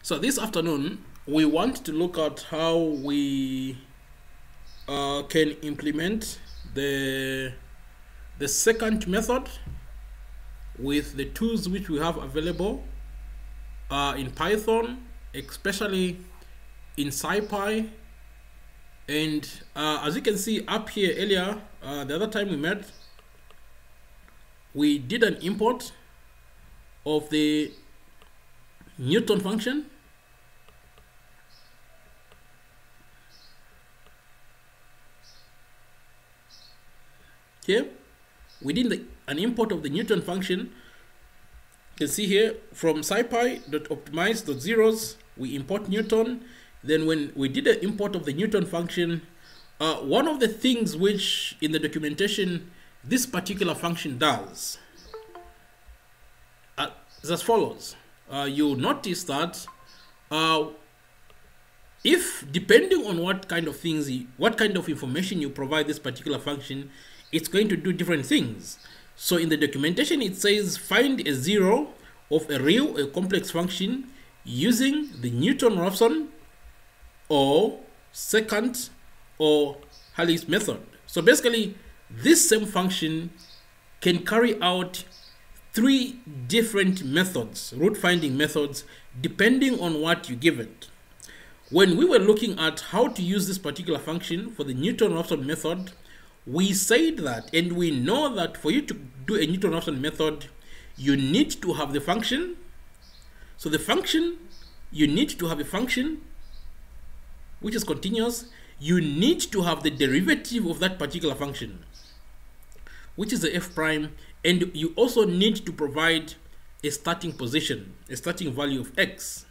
So this afternoon, we want to look at how we can implement the secant method with the tools which we have available in Python, especially in scipy. And as you can see up here earlier, the other time we met, we did an import of the Newton function. Here we did an import of the Newton function. You can see here from scipy.optimize.zeros we import Newton. Then when we did the import of the Newton function, one of the things which in the documentation this particular function does is as follows. You'll notice that if depending on what kind of information you provide this particular function, it's going to do different things. So in the documentation it says find a zero of a real or complex function using the Newton-Raphson or secant or Halley's method. So basically this same function can carry out 3 different methods, root finding methods, depending on what you give it. When we were looking at how to use this particular function for the Newton-Raphson method, we said that, and we know that for you to do a Newton-Raphson method, you need to have the function. So the function, you need to have a function which is continuous. You need to have the derivative of that particular function, which is the f prime, and you also need to provide a starting position, a starting value of x.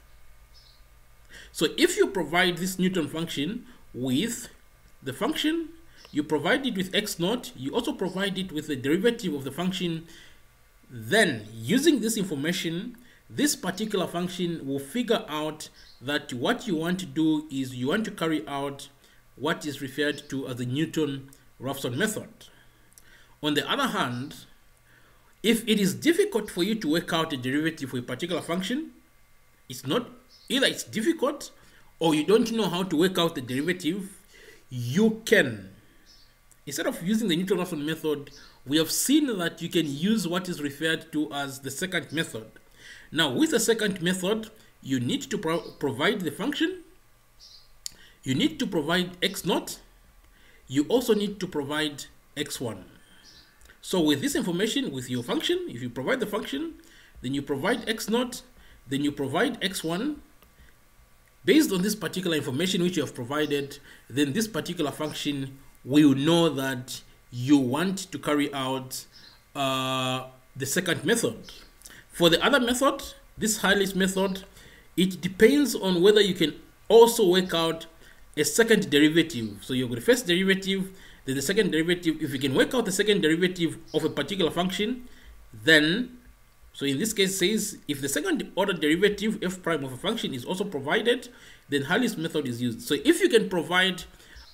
So if you provide this Newton function with the function, you provide it with x naught, you also provide it with the derivative of the function, then using this information, this particular function will figure out that what you want to do is you want to carry out what is referred to as the Newton-Raphson method. On the other hand, if it is difficult for you to work out a derivative for a particular function, either it's difficult or you don't know how to work out the derivative, you can, instead of using the Newton-Raphson method, we have seen that you can use what is referred to as the secant method. Now with the secant method, you need to provide the function, you need to provide x naught, you also need to provide x1. So with this information, with your function, if you provide the function, then you provide x naught, then you provide x1. Based on this particular information which you have provided, then this particular function will know that you want to carry out the secant method. For the other method, this Halley's method, it depends on whether you can also work out a second derivative. So you've got the first derivative, then the second derivative. If you can work out the second derivative of a particular function, then, so in this case it says if the second order derivative f prime of a function is also provided, then Halley's method is used. So if you can provide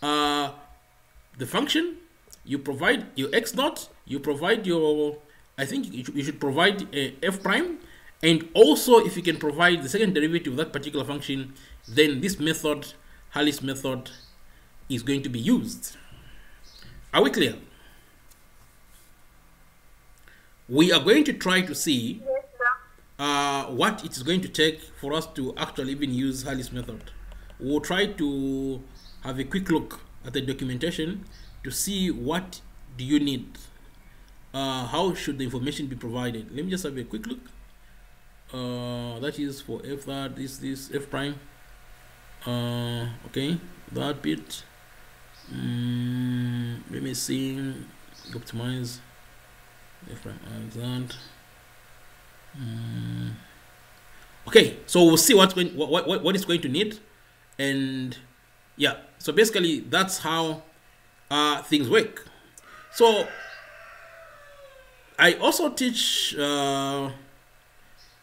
the function, you provide your x naught, you provide your, I think you should provide a f prime, and also if you can provide the second derivative of that particular function, then this method, Halley's method, is going to be used. Are we clear? We are going to try to see what it is going to take for us to actually even use Halley's method. We'll try to have a quick look at the documentation to see what do you need. How should the information be provided? Let me just have a quick look. That is for f that this f prime. Okay, that bit. Let me see. Optimize f prime that. Okay, so we'll see what it's going to need, and yeah. So basically, that's how things work. So I also teach a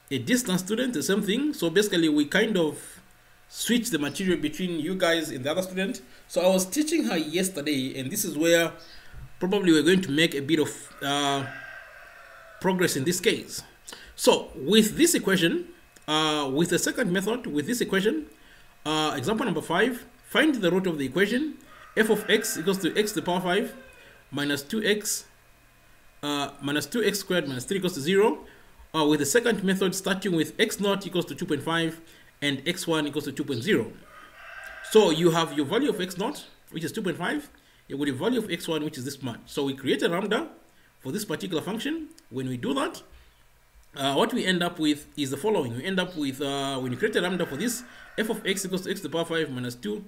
distance student the same thing. So basically we kind of switch the material between you guys and the other student. So I was teaching her yesterday, and this is where probably we're going to make a bit of progress in this case. So with this equation, With the second method, with this equation, example number 5, find the root of the equation. F of x equals to x to the power 5 minus 2x squared minus 3 equals to 0. With the second method, starting with x naught equals to 2.5 and x1 equals to 2.0. So you have your value of x naught, which is 2.5, with the value of x1, which is this much. So we create a lambda for this particular function. When we do that, what we end up with is the following. We end up with, when you create a lambda for this, f of x equals to x to the power 5 minus 2,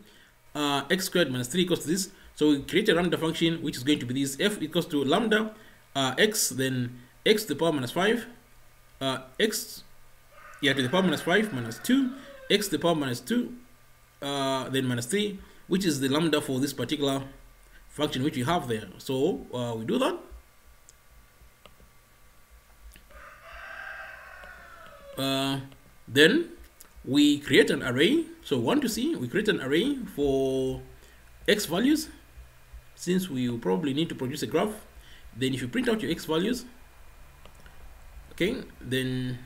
x squared minus 3 equals to this. So we create a lambda function, which is going to be this, f equals to lambda x, then x to the power minus 5, x to the power minus 5 minus 2, x to the power minus 2, then minus 3, which is the lambda for this particular function which we have there. So we do that. Then we create an array. So we want to see, we create an array for x values, since we will probably need to produce a graph. Then if you print out your x values, okay, then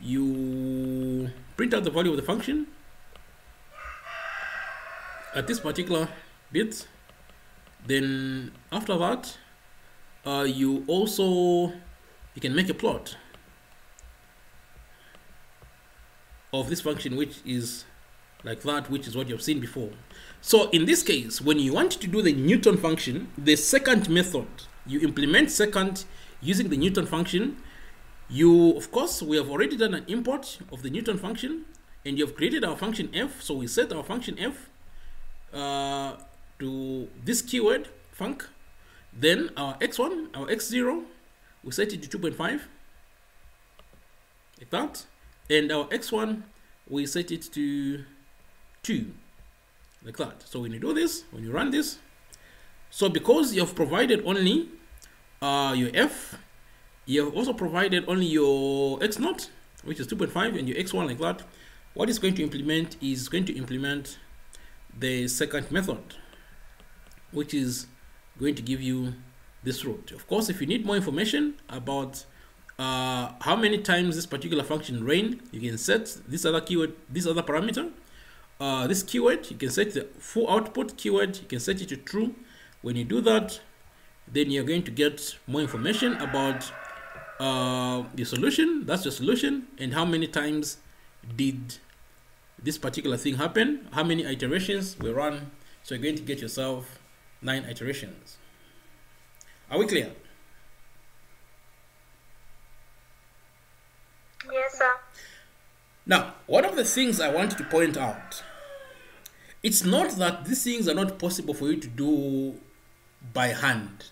you print out the value of the function at this particular bit. Then after that, you can make a plot of this function, which is like that, which is what you've seen before. So in this case, when you want to do the Newton function, the second method, you implement secant using the Newton function. Of course, we have already done an import of the Newton function, and you have created our function f. So we set our function f to this keyword func. Then our x1, our x0, we set it to 2.5, like that. And our x1, we set it to 2, like that. So when you do this, when you run this, so because you have provided only your f, you have also provided only your x naught, which is 2.5, and your x1 like that, what it's going to implement is going to implement the second method, which is going to give you this root. Of course, if you need more information about how many times this particular function ran, you can set this other keyword, this other parameter, this keyword. You can set the full output keyword, you can set it to true. When you do that, then you're going to get more information about the solution. That's the solution, and how many times did this particular thing happen, how many iterations were run. So you're going to get yourself 9 iterations. Are we clear? Yes, sir. Now, one of the things I wanted to point out, it's not that these things are not possible for you to do by hand,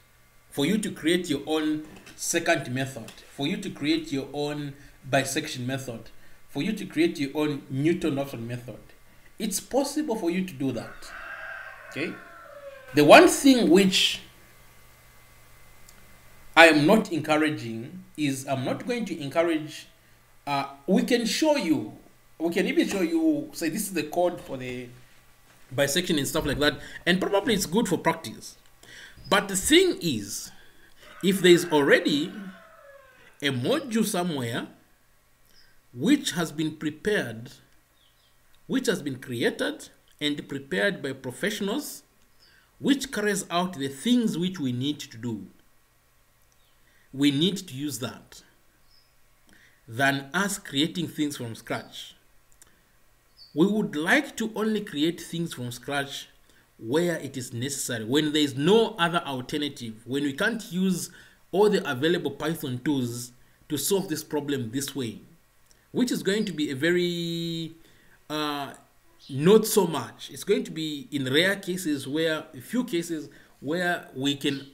for you to create your own secant method, for you to create your own bisection method, for you to create your own Newton-Raphson method. It's possible for you to do that. Okay? The one thing which I am not encouraging is, I'm not going to encourage, we can show you, we can even show you, say this is the code for the bisection and stuff like that, and probably it's good for practice. But the thing is, if there is already a module somewhere which has been prepared, which has been created and prepared by professionals, which carries out the things which we need to do, we need to use that than us creating things from scratch. We would like to only create things from scratch where it is necessary, when there is no other alternative, when we can't use all the available Python tools to solve this problem this way, which is going to be a very not so much. It's going to be in rare cases, where a few cases where we can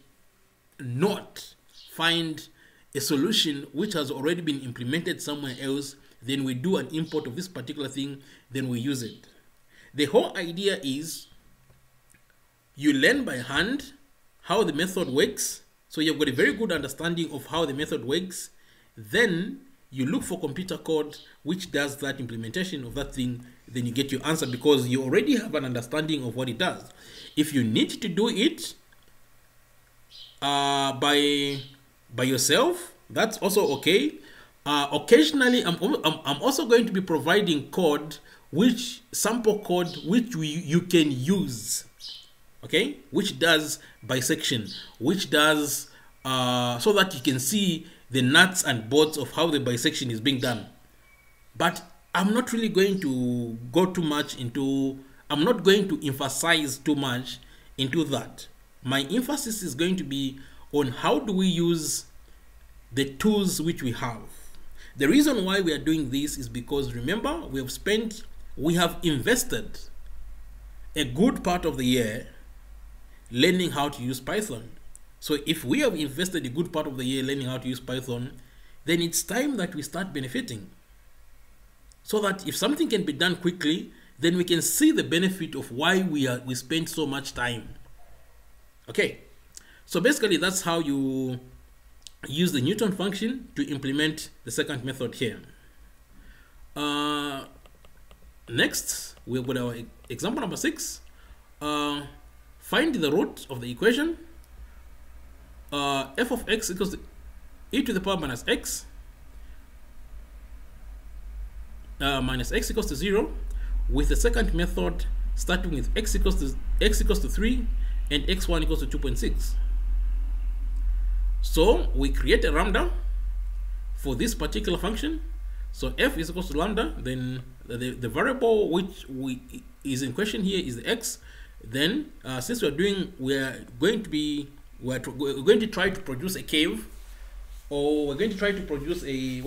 not find a solution which has already been implemented somewhere else. Then we do an import of this particular thing, then we use it. The whole idea is you learn by hand how the method works, so you've got a very good understanding of how the method works. Then you look for computer code which does that implementation of that thing, then you get your answer, because you already have an understanding of what it does. If you need to do it by yourself, that's also okay. Occasionally, I'm also going to be providing code, sample code, which you can use, okay, which does bisection, which does so that you can see the nuts and bolts of how the bisection is being done. But I'm not really going to go too much into, I'm not going to emphasize too much into that. My emphasis is going to be on how do we use the tools which we have. The reason why we are doing this is because, remember, we have invested a good part of the year learning how to use Python. So if we have invested a good part of the year learning how to use Python, then it's time that we start benefiting. So that if something can be done quickly, then we can see the benefit of why we spend so much time. Okay, so basically that's how you use the Newton function to implement the second method here. Next, we've got our example number 6. Find the root of the equation f of x equals to e to the power minus x equals to 0, with the second method starting with x equals to 3 and x1 equals to 2.6. So we create a lambda for this particular function. So f is equals to lambda, then the variable which is in question here is the x. Then since we're going to try to produce a curve, or we're going to try to produce a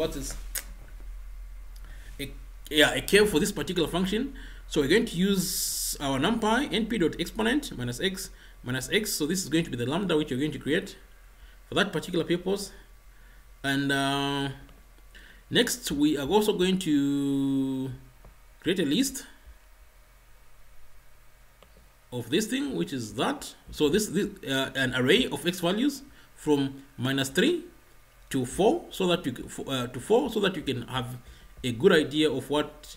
curve for this particular function. So we're going to use our numpy np.exponent minus x. So this is going to be the lambda which you're going to create for that particular purpose. And next, we are also going to create a list of this thing, which is that. So this an array of x values from -3 to 4, so that you can have a good idea of what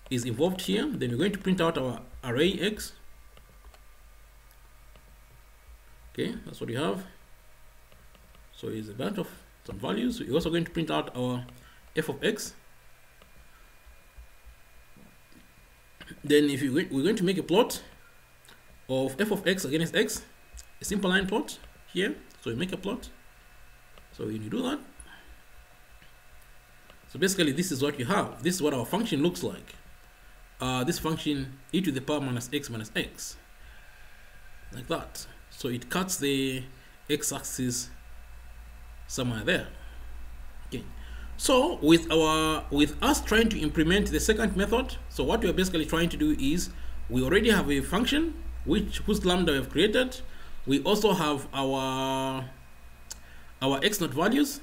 is involved here. Then we're going to print out our array x. Okay, that's what we have. So it's a bunch of some values. We're also going to print out our f of x. Then if we're going to make a plot of f of x against x, a simple line plot here. So we make a plot. So when you do that, so basically this is what you have. This is what our function looks like. This function e to the power minus x, like that. So it cuts the x-axis somewhere there. Okay. So with us trying to implement the second method, so what we are basically trying to do is we already have a function whose lambda we have created. We also have our x0 values.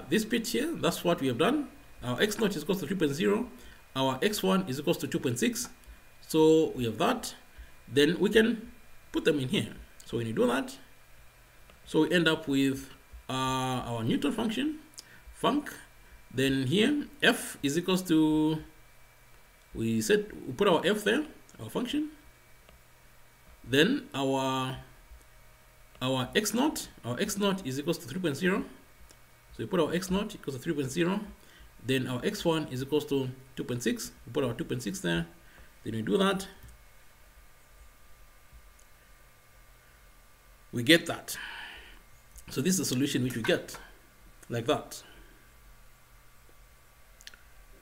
This bit here, that's what we have done. Our x0 is equal to 3.0. Our x1 is equal to 2.6. So we have that. Then we can put them in here. So when you do that, so we end up with our Newton function, func. Then here, f is equals to, we put our f there, our function. Then our x0 is equals to 3.0. So we put our x0 equals to 3.0. Then our x1 is equals to 2.6. We put our 2.6 there. Then we do that. We get that. So this is the solution which we get, like that.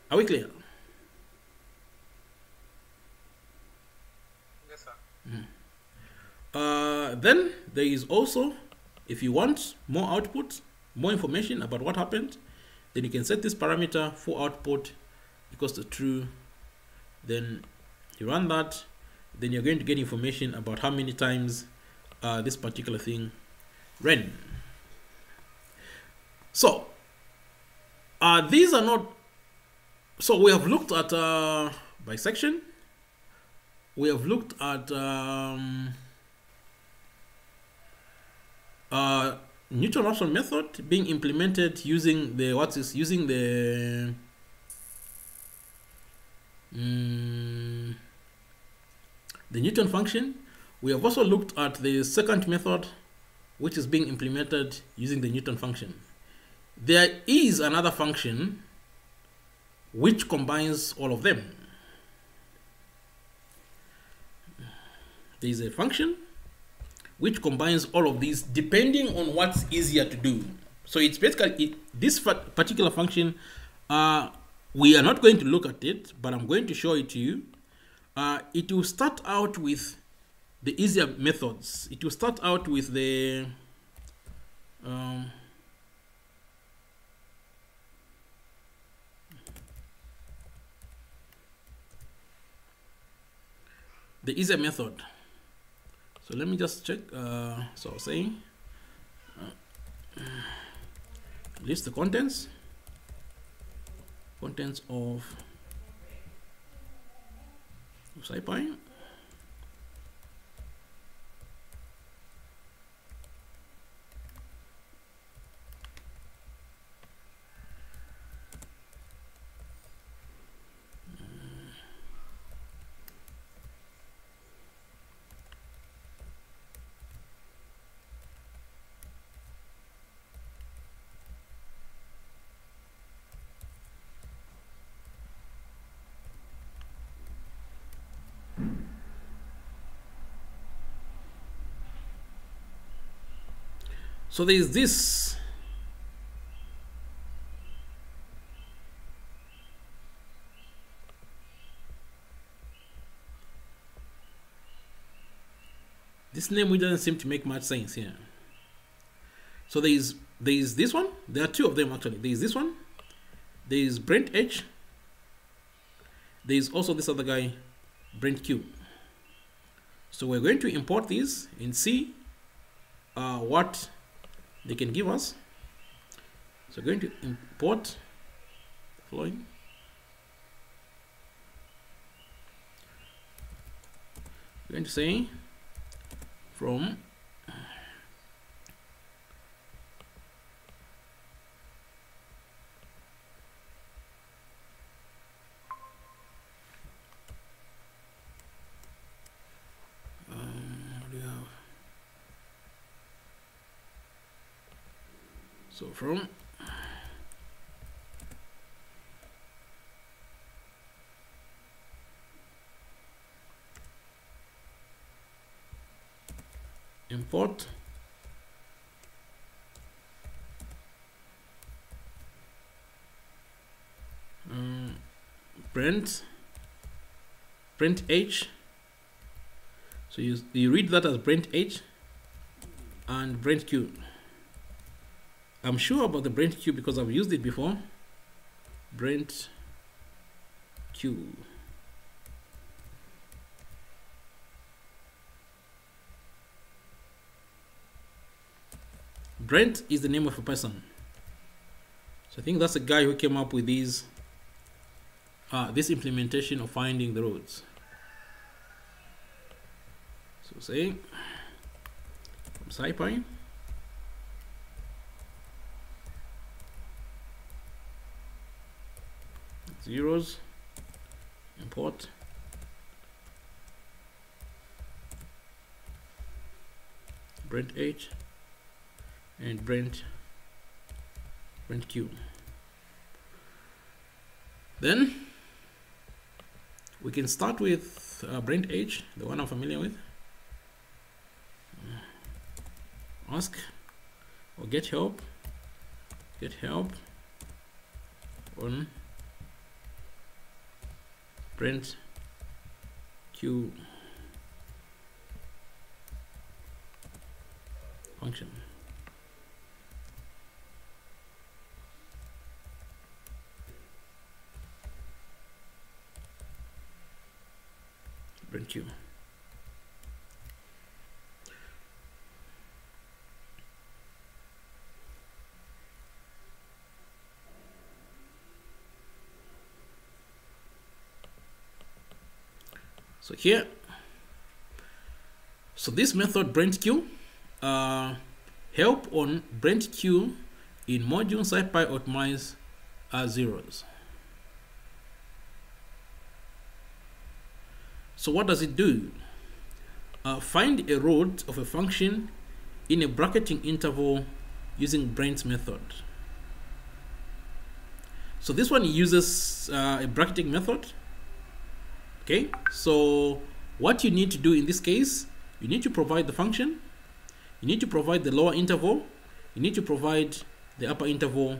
Are we clear? Yes, sir. Then there is also, if you want more output, more information about what happened, then you can set this parameter for output equals to true. Then you run that. Then you're going to get information about how many times this particular thing ran. So these are not. So we have looked at bisection. We have looked at Newton-Raphson method being implemented using the Newton function. We have also looked at the second method, which is being implemented using the Newton function. there is another function which combines all of them. There is a function which combines all of these depending on what's easier to do. So it's basically this particular function, we are not going to look at it, but I'm going to show it to you. It will start out with the easier methods. It will start out with the easier method. So let me just check. So I was saying, list the contents of scipy. So there is this. This name which doesn't seem to make much sense here. So there is this one. There are two of them actually. There is this one. There is Brent H. There is also this other guy, Brent Q. So we're going to import these and see what they can give us. So we're going to import the following. We're going to say from from import Brent H. So you read that as Brent H and Brent Q. I'm sure about the Brent Q because I've used it before. Brent Q. Brent is the name of a person. So I think that's the guy who came up with these this implementation of finding the roads. So say from scipy zeros, import Brent H and Brent Q. Then we can start with Brent H, the one I'm familiar with. Ask or get help on Brent Q function. Brent Q. So here, so this method Brent Q, help on Brent Q in module scipy optimize zeros. So what does it do? Find a root of a function in a bracketing interval using Brent's method. So this one uses a bracketing method. Okay, so what you need to do in this case, you need to provide the function, you need to provide the lower interval, you need to provide the upper interval,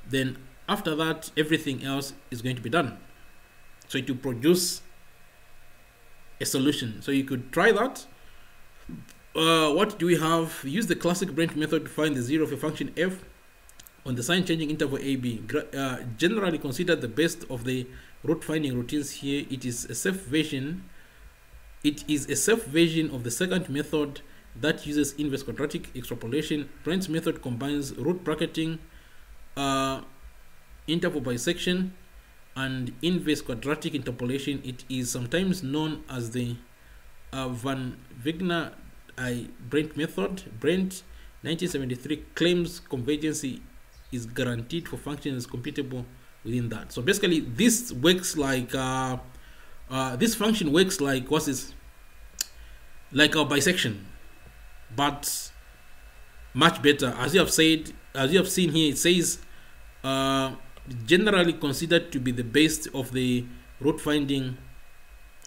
then after that everything else is going to be done. So it will produce a solution. So you could try that. What do we have? Use the classic branch method to find the zero of a function f on the sign changing interval AB. Generally considered the best of the root finding routines here. It is a safe version. It is a safe version of the secant method that uses inverse quadratic extrapolation. Branch method combines root bracketing, interval bisection, and inverse quadratic interpolation. It is sometimes known as the Van Wegner Brent method. Brent 1973 claims convergency is guaranteed for functions computable within that. So basically this works like this function works like what's this, like our bisection, but much better. As you have said, as you have seen here, it says generally considered to be the best of the root finding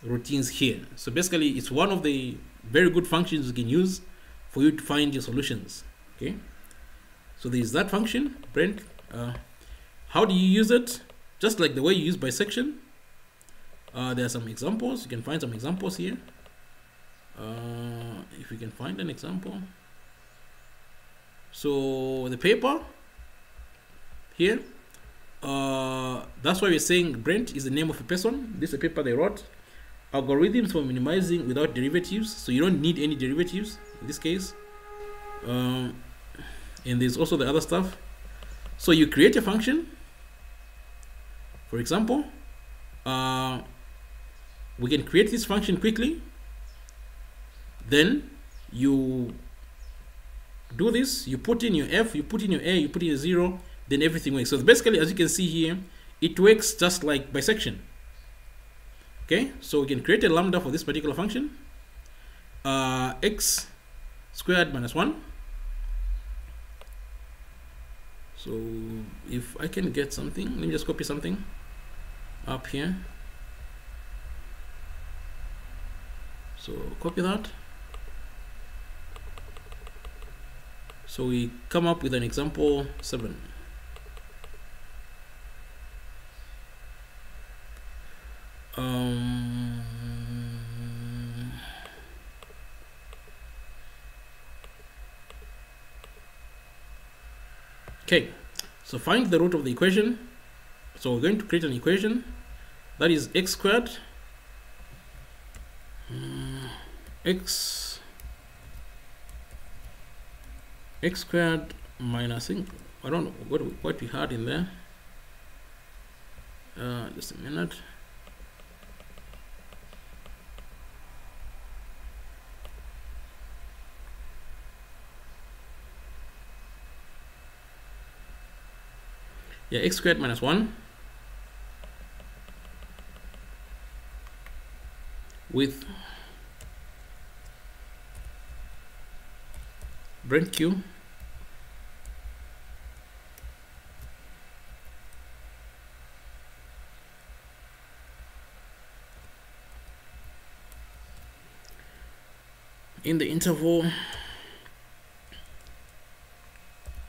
routines here. So basically it's one of the very good functions you can use for you to find your solutions. Okay, so there is that function Brent. How do you use it? Just like the way you use bisection. There are some examples. You can find some examples here. If we can find an example. So the paper here, that's why we're saying Brent is the name of a person. This is a paper they wrote. Algorithms for minimizing without derivatives. So you don't need any derivatives in this case. And there's also the other stuff. So you create a function. For example, we can create this function quickly. Then you do this, you put in your f, you put in your a, you put in a 0, then everything works. So basically, as you can see here, it works just like bisection. Okay, so we can create a lambda for this particular function, x squared minus 1. So if I can get something, let me just copy something up here. So copy that. So we come up with an example 7. Okay, so find the root of the equation. So we're going to create an equation that is x squared x squared minus, I don't know what we had in there. Just a minute. Yeah, x squared minus 1 with Brent Q in the interval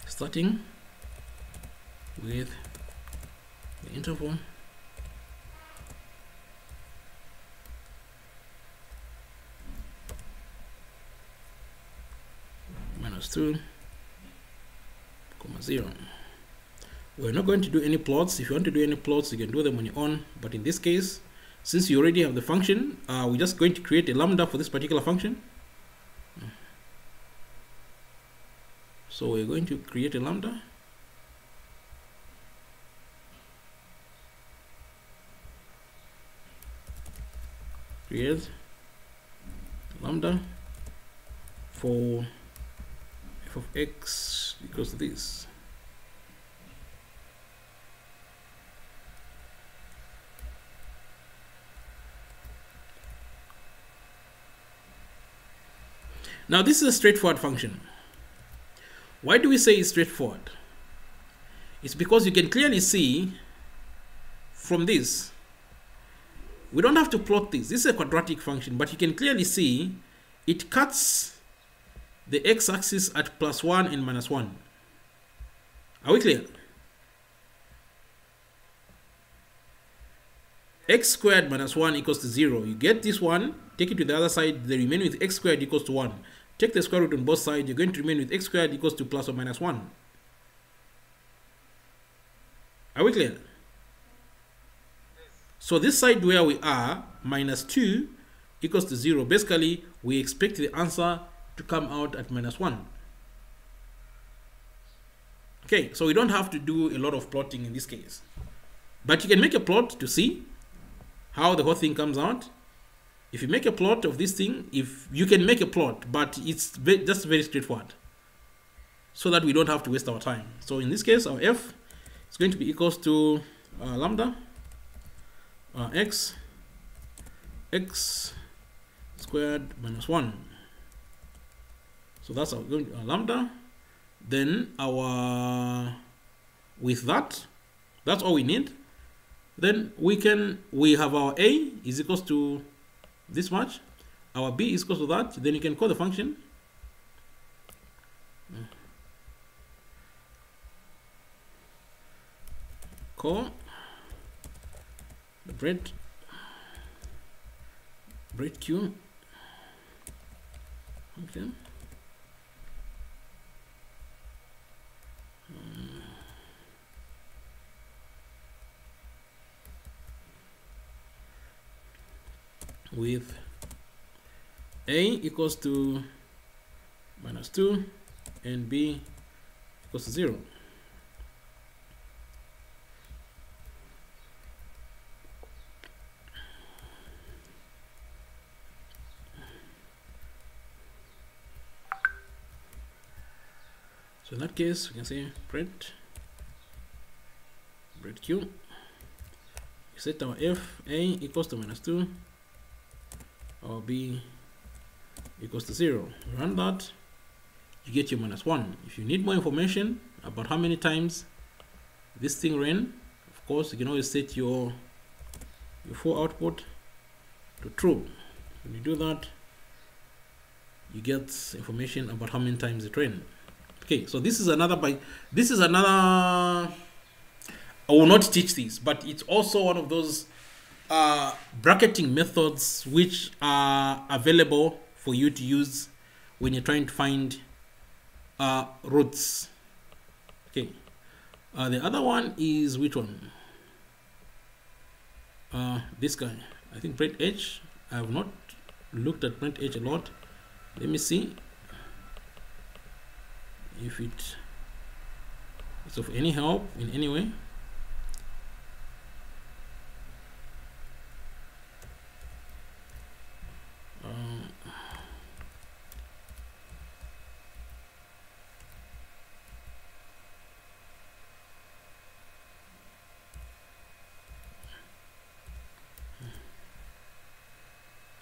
starting with the interval minus 2, 0. We're not going to do any plots. If you want to do any plots, you can do them on your own, but in this case, since you already have the function, we're just going to create a lambda for this particular function. So we're going to create a lambda. Create lambda for f of x equals to this. Now this is a straightforward function. Why do we say it's straightforward? It's because you can clearly see from this, we don't have to plot this. This is a quadratic function, but you can clearly see it cuts the x-axis at +1 and -1. Are we clear? X squared minus 1 equals to 0. You get this one, take it to the other side, they remain with x squared equals to 1. Take the square root on both sides, you're going to remain with x squared equals to +or-1. Are we clear? So this side where we are, -2 equals to 0. Basically, we expect the answer to come out at -1. Okay, so we don't have to do a lot of plotting in this case. But you can make a plot to see how the whole thing comes out. If you make a plot of this thing, if you can make a plot, but it's just very straightforward, so that we don't have to waste our time. So in this case, our f is going to be equals to lambda x squared minus 1. So that's our lambda. Then our, with that, that's all we need. Then we have our a is equals to this much, our b is equals to that. Then you can call the function call the bread q. Okay. With a equals to -2 and b equals to 0. So in that case, we can say bread q. We set our f a equals to -2. Or b equals to 0. Run that, you get your -1. If you need more information about how many times this thing ran, of course you can always set your for output to true. When you do that, you get information about how many times it ran. Okay, so this is another I will not teach this, but it's also one of those bracketing methods which are available for you to use when you're trying to find roots. Okay, the other one is which one? This guy, I think print h. I have not looked at print h a lot. Let me see if it's of any help in any way.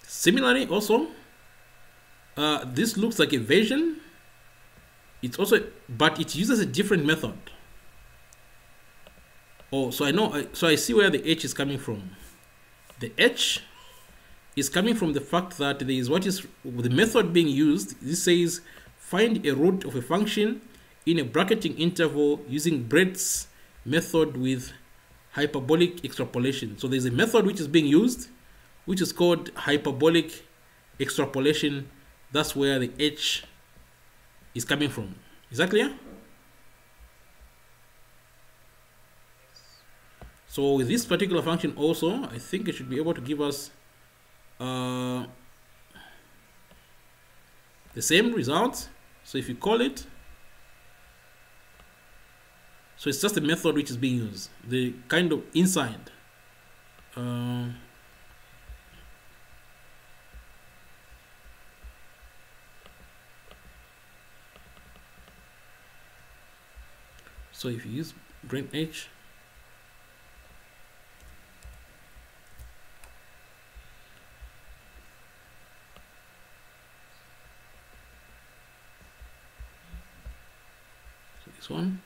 Similarly, also, this looks like a version. It's also, but it uses a different method. Oh, so I know. So I see where the h is coming from. The h is coming from the fact that there is what is the method being used. This says find a root of a function in a bracketing interval using Brett's method with hyperbolic extrapolation. So there's a method which is being used, which is called hyperbolic extrapolation. That's where the h is coming from. Is that clear? So with this particular function also, I think it should be able to give us the same results. So if you call it, so it's just a method which is being used, the kind of inside. So if you use brain h, so this one,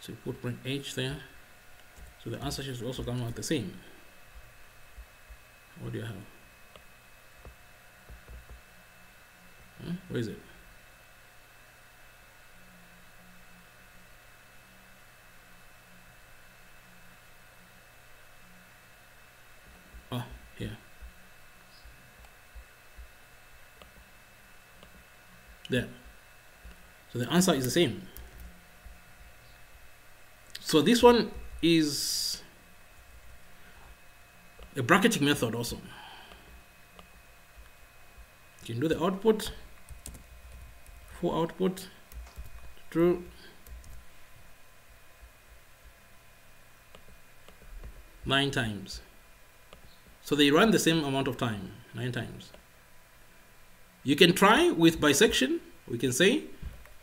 So you put print H there. So the answer should also come out the same. What do you have? Where is it? Oh, here. There. So the answer is the same. So this one is a bracketing method also. You can do the output, for output, true, nine times. So they run the same amount of time, 9 times. You can try with bisection. We can say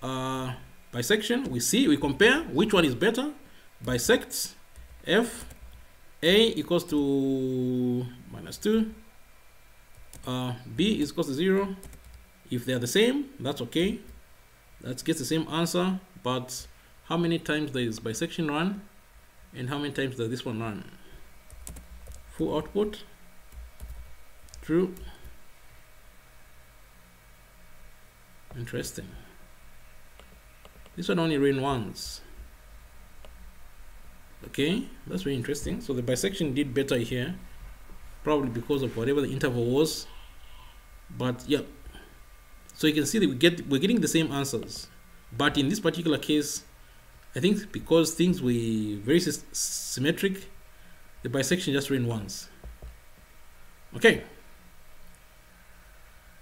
bisection, we compare which one is better. Bisect f a equals to -2, b is equals to 0. If they are the same, that's okay. That gets the same answer, but how many times does bisection run and how many times does this one run? Full output, true. Interesting. This one only ran once. Okay, that's very interesting. So the bisection did better here, probably because of whatever the interval was. But yeah, so you can see that we're getting the same answers. But in this particular case, I think because things were very symmetric, the bisection just ran once. Okay.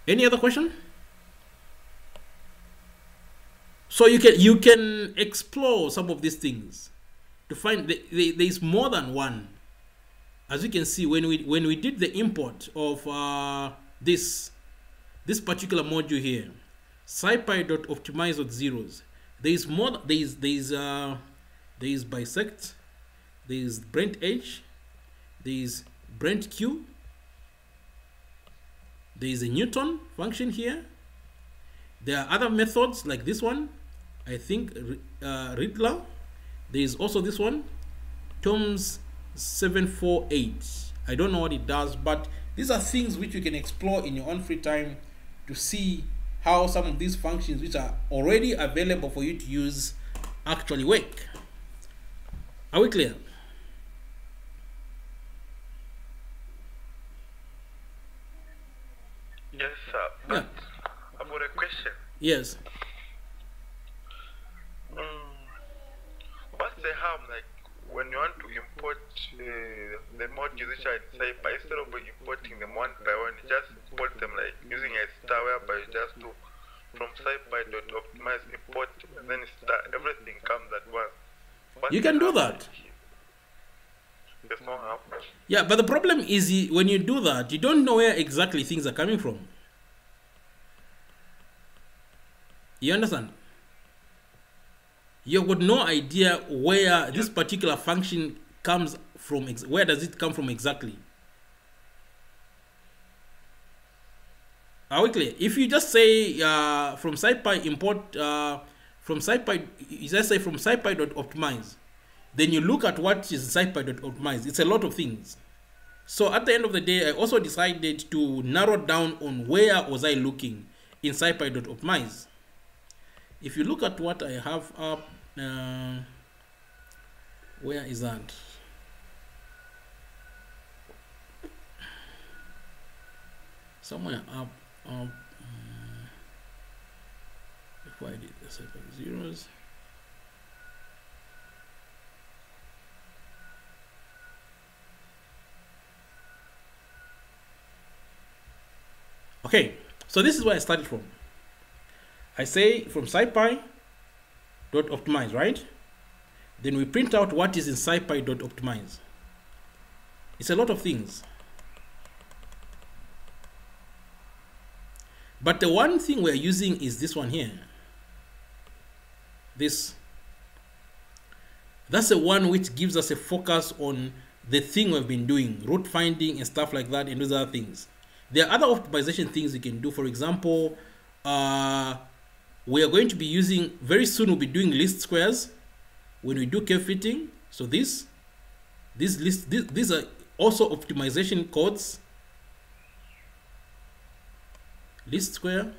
Any other question? So you can explore some of these things to find there is more than one. As you can see, when we did the import of this particular module here, scipy.optimize.zeros, there is more. There is bisect, there is Brent H, there is Brent Q, there is a Newton function here. There are other methods like this one, I think Riddler. There is also this one, Tom's 748. I don't know what it does, but these are things which you can explore in your own free time to see how some of these functions which are already available for you to use actually work. Are we clear? Yes, sir. But yeah. I've got a question. Yes. What's the harm, like, when you want to import the modules which are in scipy, instead of importing them one by one, you just import them like using a star, whereby you just do from scipy.optimize import, and then everything comes at once. You can do that. There's no harm. Yeah, but the problem is when you do that, you don't know where exactly things are coming from. You understand? You've got no idea where this particular function comes from. Where does it come from exactly? Are we clear? If you just say from scipy import from scipy, you just say from scipy.optimize, then you look at what is scipy.optimize. It's a lot of things. So at the end of the day, I also decided to narrow down on where was I looking in scipy.optimize. If you look at what I have up, where is that? Somewhere up, before I did the set of zeros. Okay, so this is where I started from. I say from scipy.optimize, right? Then we print out what is in scipy.optimize. It's a lot of things. But the one thing we're using is this one here. This. That's the one which gives us a focus on the thing we've been doing, root finding and stuff like that, and those other things. There are other optimization things you can do. For example, we are going to be using, very soon we'll be doing least squares. when we do curve fitting, so these are also optimization codes, least square,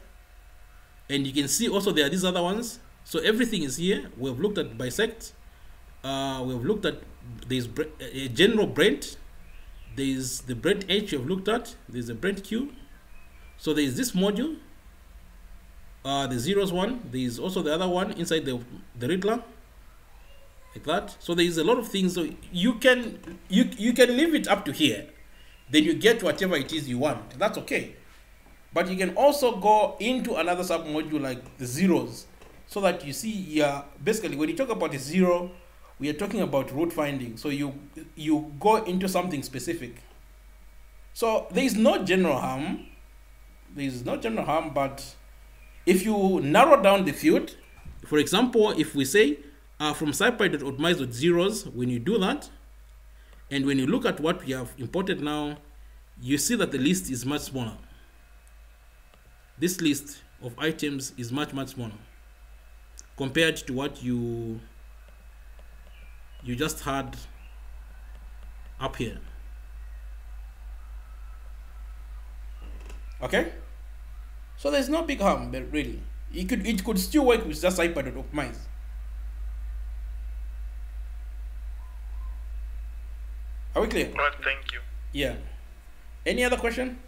and you can see also there are these other ones. So everything is here. We have looked at bisect. We have looked at, there's a general Brent, there's the Brent H you have looked at, there's a Brent Q. So there is this module, the zeros one, there is also the other one inside the Riddler, like that. So there is a lot of things. So you can leave it up to here, then you get whatever it is you want. That's okay. But you can also go into another submodule like the zeros, so that you see, yeah, basically when you talk about a zero, we are talking about root finding. So you go into something specific. So there is no general harm. There is no general harm, but if you narrow down the field, for example, if we say from scipy.optimize.zeros, when you do that, and when you look at what we have imported now, you see that the list is much smaller. This list of items is much smaller compared to what you just had up here. Okay, so there's no big harm, but really it could still work with just scipy.optimize. Are we clear? Well, thank you. Yeah. Any other question?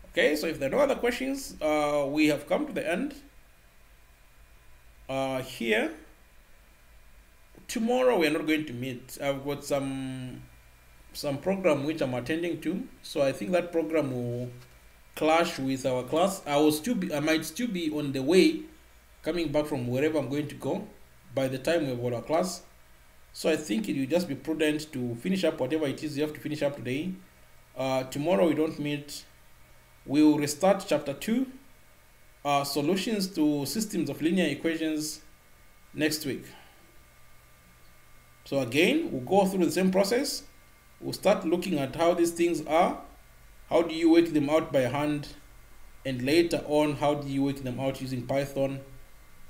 Okay, so if there are no other questions, we have come to the end. Here, tomorrow we are not going to meet. I've got some program which I'm attending to, so I think that program will clash with our class. I might still be on the way, coming back from wherever I'm going to go by the time we've got our class. So I think it will just be prudent to finish up whatever it is you have to finish up today. Tomorrow we don't meet. We'll restart chapter 2, solutions to systems of linear equations, next week. So again, we'll go through the same process. We'll start looking at how these things are, how do you work them out by hand, and later on, how do you work them out using Python,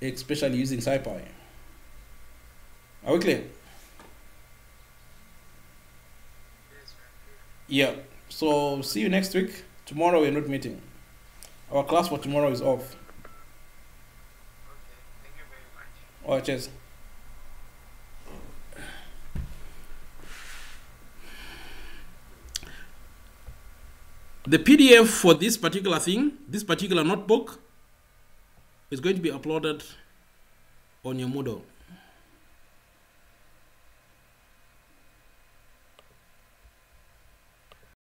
especially using scipy. Are we clear? Yeah, so see you next week. Tomorrow we're not meeting. Our class for tomorrow is off. Okay, thank you very much. All right, cheers. The PDF for this particular thing, this particular notebook, is going to be uploaded on your Moodle.